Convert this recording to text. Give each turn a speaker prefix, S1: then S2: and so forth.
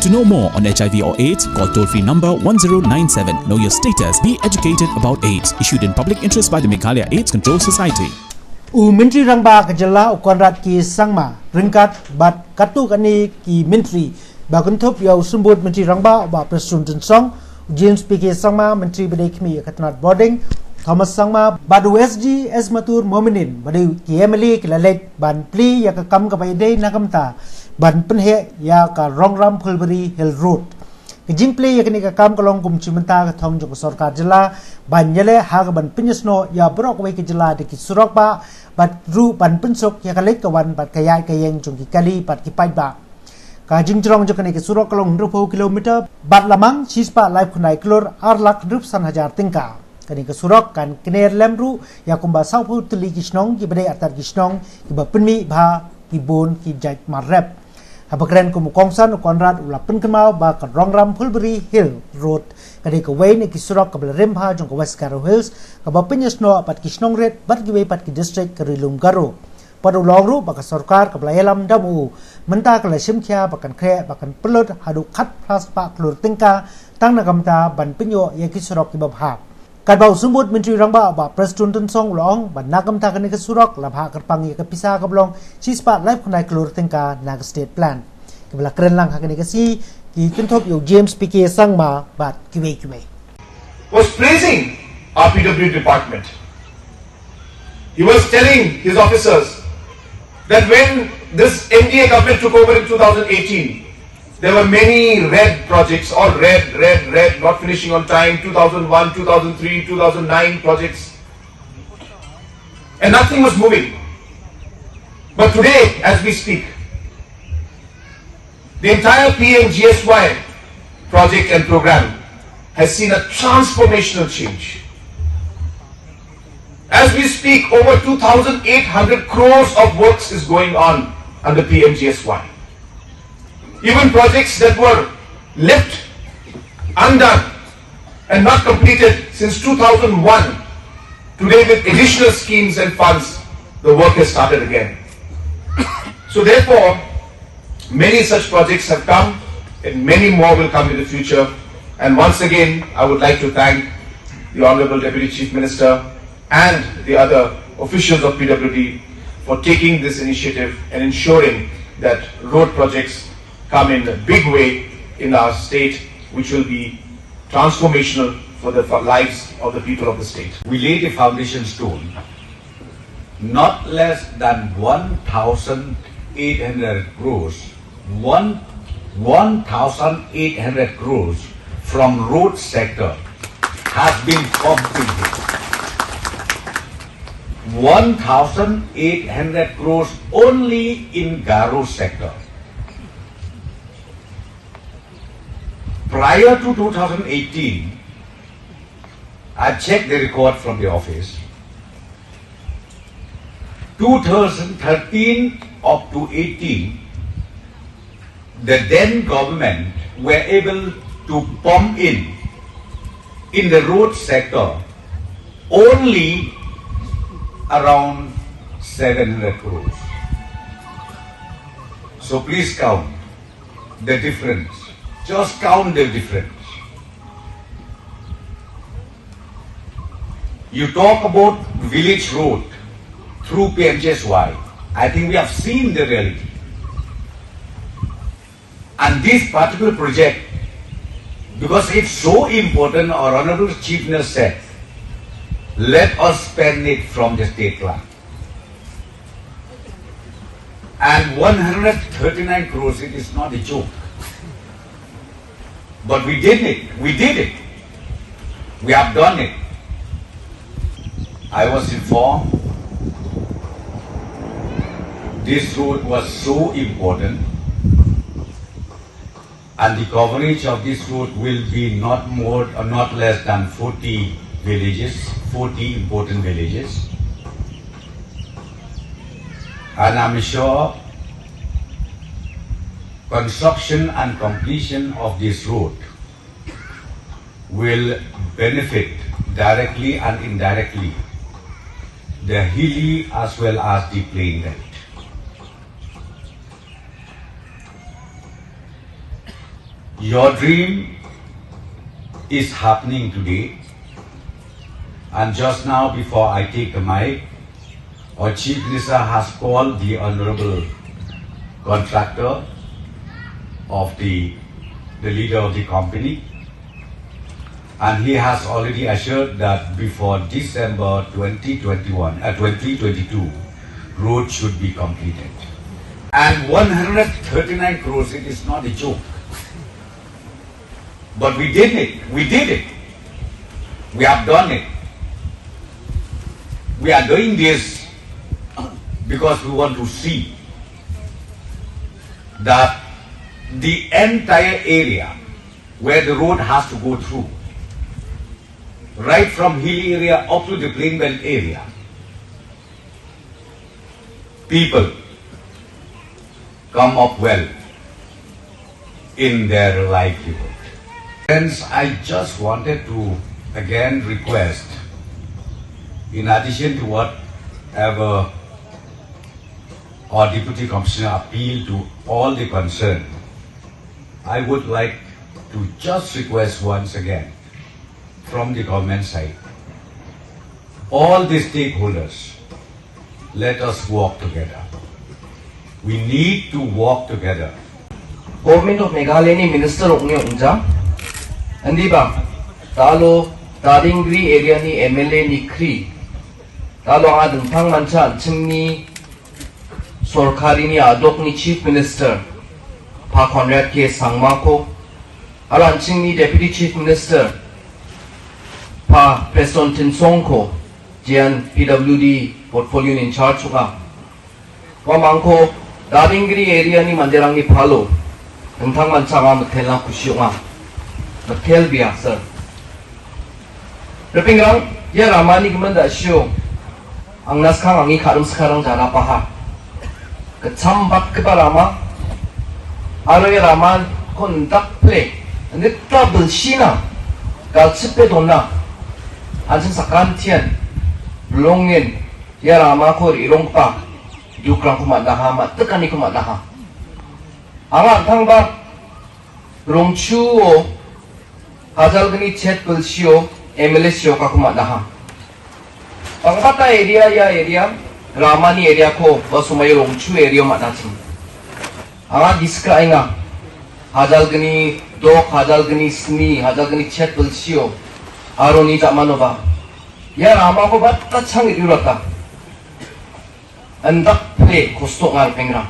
S1: To know more on HIV or AIDS, call toll-free number 1097. Know your status. Be educated about AIDS. Issued in public interest by the Meghalaya AIDS Control Society.
S2: Menteri Rangba Kejala Konrad Ki Sangma Ringkat Bat Katuk Ani Ki Menteri Baguntop Yau Sumbut Menteri Rangba Ba Presun Song James P.K. Sangma Menteri Badai Kmi Katnat Boarding Thomas Sangma Badu SG Esmatur Mominin Badai Ki Emily Kilalet Ban Pli Yaka Kam Kapaide Nakamta Ban Penhe Yaka Rongram Pulbury Hill Road Jing Pli Yakani Kam Kalong Kum Chimenta Thong Jok Sorkar Jala Ban Yale Hagaban Pinyasno Ya Brockway Kejala de Kisurokba Bat Ru Ban Pensok Yakalek Kawan Bat Kayai Kayeng Jungki Kali Bat Kipai Ba Kajing Jrong Jokani Kisurok Kalong 20 kilometer Bat Lamang Chispa Live Kunai Klor Arlak Rupsan Hajar Tingka Kani Kisurok Kan Kiner Lemru Yakumba Saupu Tuli Kishnong Kibade Atar Kishnong Kiba Penmi Ba Kibon Kijak Marrep Habakren Kumukongsan Konrad Ulapun Kemau Ba Rongram Pulbury Hill Road Kadi Kawai Ni Kisurok Kabla Remha Jongka West Garo Hills Kaba Pinyasno Pat Kishnong Red Bat Giwe Pat Ki District Karilum Garo Padu Longru Baka Sorkar Kabla Yelam Damu Menta Kala Shimkya Bakan Kre Bakan Pelot Hadu Kat Plus Pak Klur Tingka Tang Nagamta Ban Pinyo Ye Kisurok Kibabhab Kadbau Sumbut Menteri Rangba Ba Preston Song Long Ban Nagamta Kani Kisurok Labha Kerpang Ye Kapisa Kablong Chispa Live Kunai Klur Tingka Nag State Plan Kabla Kren Lang Hakani Kasi Ki Kintop Yo James P.K. Sangma Bat Kiwe
S3: was praising our PW department. He was telling his officers that when this NDA government took over in 2018, there were many red projects, all red, not finishing on time, 2001, 2003, 2009 projects. And nothing was moving. But today, as we speak, the entire PMGSY project and program has seen a transformational change. As we speak, over 2,800 crores of works is going on under PMGSY. Even projects that were left undone and not completed since 2001, today with additional schemes and funds, the work has started again. So therefore, many such projects have come and many more will come in the future. And once again, I would like to thank the Honorable Deputy Chief Minister and the other officials of PWD for taking this initiative and ensuring that road projects come in a big way in our state, which will be transformational for the lives of the people of the state.
S4: We laid a foundation stone, not less than 1,800 crores, 1,800 crores from road sector has been completed. 1,800 crores only in Garo sector. Prior to 2018, I checked the record from the office. 2013 up to 18, the then government were able to pump in the road sector only around 700 crores. So please count the difference. Just count the difference. You talk about village road through PMGSY. I think we have seen the reality. And this particular project, because it's so important, our Honorable Chief Minister said, let us spend it from the state plan. And 139 crores, it is not a joke. But we did it. We did it. We have done it. I was informed this road was so important, and the coverage of this road will be not more or not less than 40 villages, 40 important villages. And I'm sure construction and completion of this road will benefit directly and indirectly the hilly as well as the plain belt. Your dream is happening today. And just now, before I take the mic, our Chief Minister has called the Honorable Contractor of the leader of the company. And he has already assured that before December 2022, road should be completed. And 139 crores, it is not a joke. But we did it. We did it. We have done it. We are doing this because we want to see that the entire area where the road has to go through, right from hilly area up to the plain belt area, people come up well in their livelihood. Friends, I just wanted to again request, in addition to whatever our Deputy Commissioner appealed to all the concerned, I would like to just request once again from the government side, all the stakeholders, let us work together. We need to work together.
S5: Government of Meghalaya ni Minister Ongyo Unja, andi ba? Talo Dadingri area ni MLA ni Kri, talo ang adentang mancha ancheng ni Sorkari ni Adok ni Chief Minister, Pa Conrad K. Sangmako, alo ancheng ni Deputy Chief Minister, Pa Preston Tinsongko, Jian PWD Portfolio in charge nga. Wamangko Dadingri area ni Mandirang ni Palo, tentang mancha nga matel lang kusyo nga. Matel biya, sir. Repingrang, ya ramani gimanda syo, ang naskang ang ikaram sekarang jara paha. Kecambat keparama, aro ya raman kontak play, ande trouble sina, kal cepe dona, anjing sakantian, longin, ya rama kor irong pa, yukrang kumat daha, mat tekani kumat daha. Angat tang ba, rong chuo, hazal geni chat bulsio, MLA sio ka kumat daha. Pangkata area ya area, ramani area ko basumay rong chu area mat dachim. Angat describe nga, hazal geni dok, hazal geni sni, hazal geni chat bulsio, aro ni jamano ba. Ya rama ko bat tachang iurata. Andak play kustok ngal pengrang.